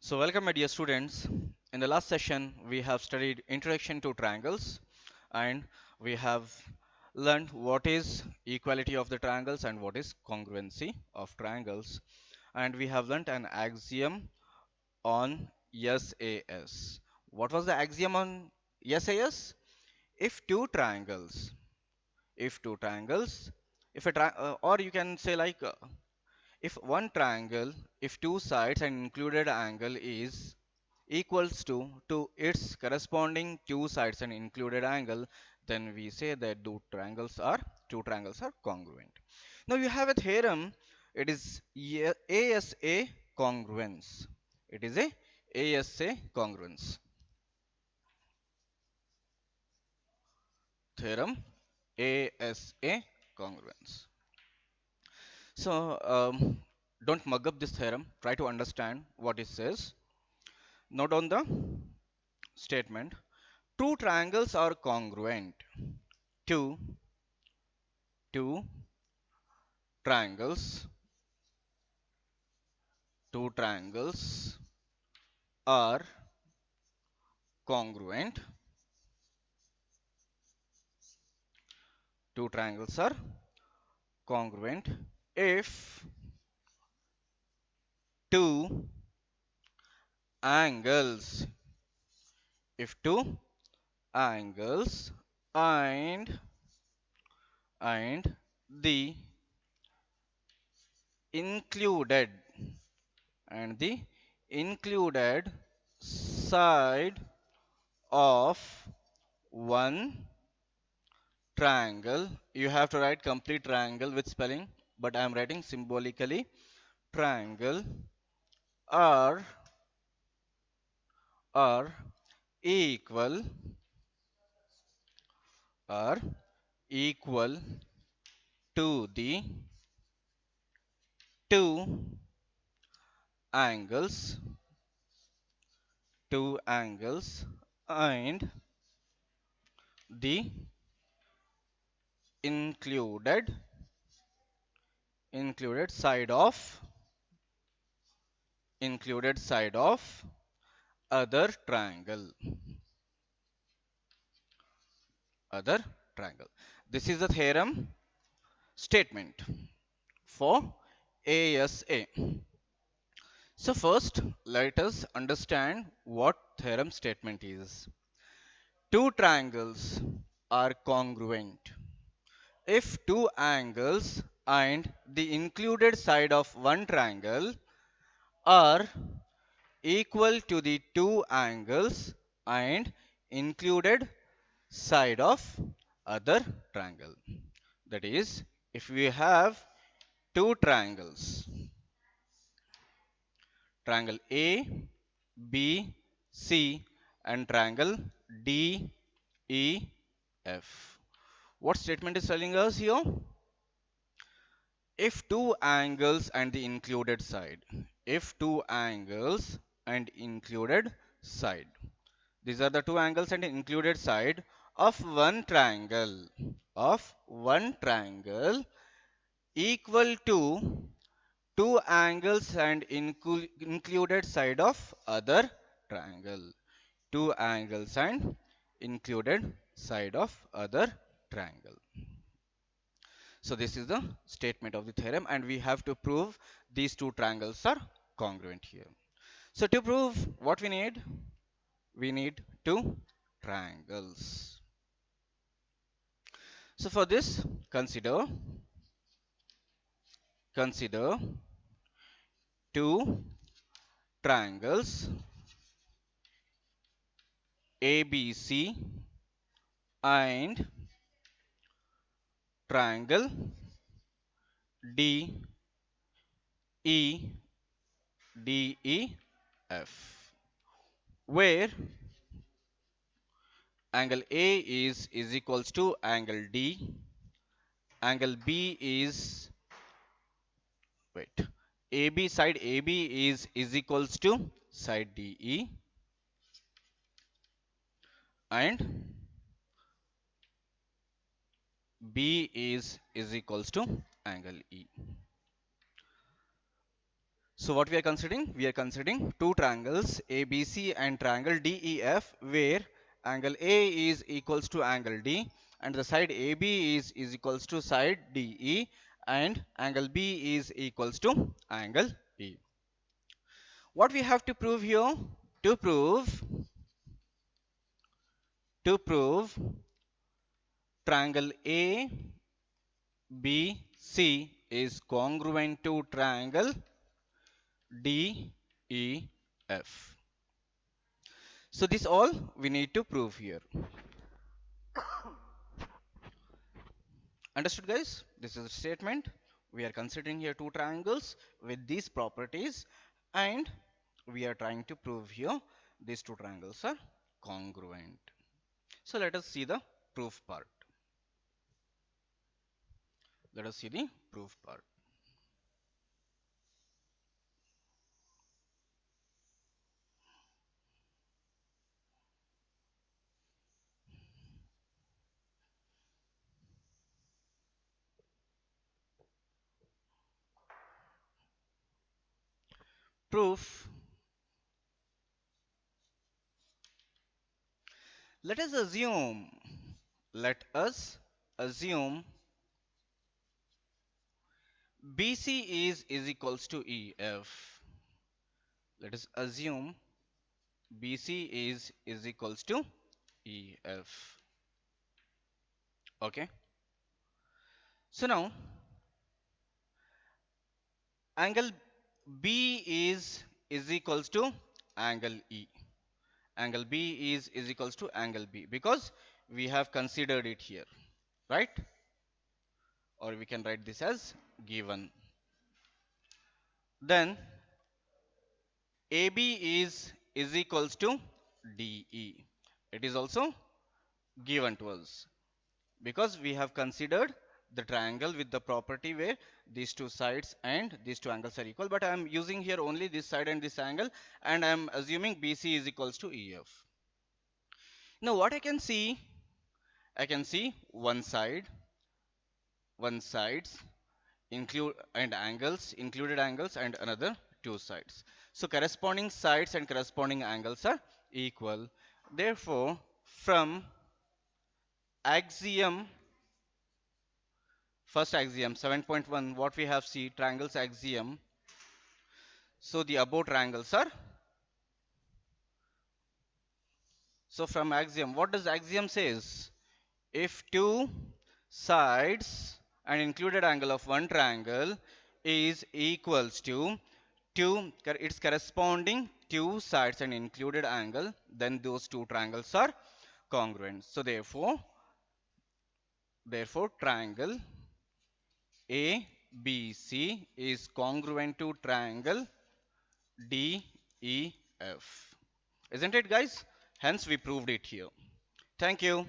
So welcome my dear students. In the last session we have studied introduction to triangles and we have learned what is equality of the triangles and what is congruency of triangles, and we have learned an axiom on SAS. What was the axiom on SAS? If two triangles, if two triangles, if a or you can say like if one triangle, if two sides and included angle is equals to its corresponding two sides and included angle, then we say that two triangles are congruent. Now you have a theorem. It is ASA congruence. It is a ASA congruence theorem. ASA congruence. So don't mug up this theorem. Try to understand what it says. Note on the statement. Two triangles are congruent. Two two triangles two triangles are congruent. Two triangles are congruent if two angles if two angles and the included the included side of one triangle. You have to write complete triangle with spelling, but I am writing symbolically. Triangle are are equal are equal to the two angles and the included side of other triangle other triangle. This is the theorem statement for ASA. So first let us understand what theorem statement is. Two triangles are congruent if two angles and the included side of one triangle are equal to the two angles and included side of other triangle. That is, if we have two triangles, triangle A, B, C, and triangle D, E, F. What statement is telling us here? If two angles and the included side, if two angles and included side, these are the two angles and included side of one triangle equal to two angles and included side of other triangle. Two angles and included side of other triangle. So this is the statement of the theorem, and we have to prove these two triangles are congruent here. So to prove what we need two triangles. So for this, consider two triangles ABC and triangle DEDEF, where angle A is equals to angle D, angle B is wait AB side AB is equals to side DE, and B is equals to angle E. So what we are considering? We are considering two triangles ABC and triangle DEF where angle A is equals to angle D and the side AB is equals to side DE and angle B is equals to angle E. What we have to prove here? To prove to prove triangle ABC is congruent to triangle DEF. So this all we need to prove here. Understood, guys? This is a statement. We are considering here two triangles with these properties and we are trying to prove here these two triangles are congruent. So let us see the proof part. Let us see the proof part. Proof. Let us assume, let us assume BC is equals to EF. Let us assume BC is equals to EF. Okay. So now angle B is equals to angle E. Angle B is equals to angle B because we have considered it here, right? Or we can write this as given. Then AB is equals to DE. It is also given to us because we have considered the triangle with the property where these two sides and these two angles are equal, but I am using here only this side and this angle and I am assuming BC is equals to EF. Now what I can see one sides included angles and another two sides. So corresponding sides and corresponding angles are equal. Therefore, from axiom, first axiom 7.1, what we have see triangles axiom. So the above triangles are. So from axiom, what does axiom says? If two sides and included angle of one triangle is equals to its corresponding two sides and included angle, then those two triangles are congruent. So therefore triangle ABC is congruent to triangle DEF. Isn't it, guys? Hence we proved it here. Thank you.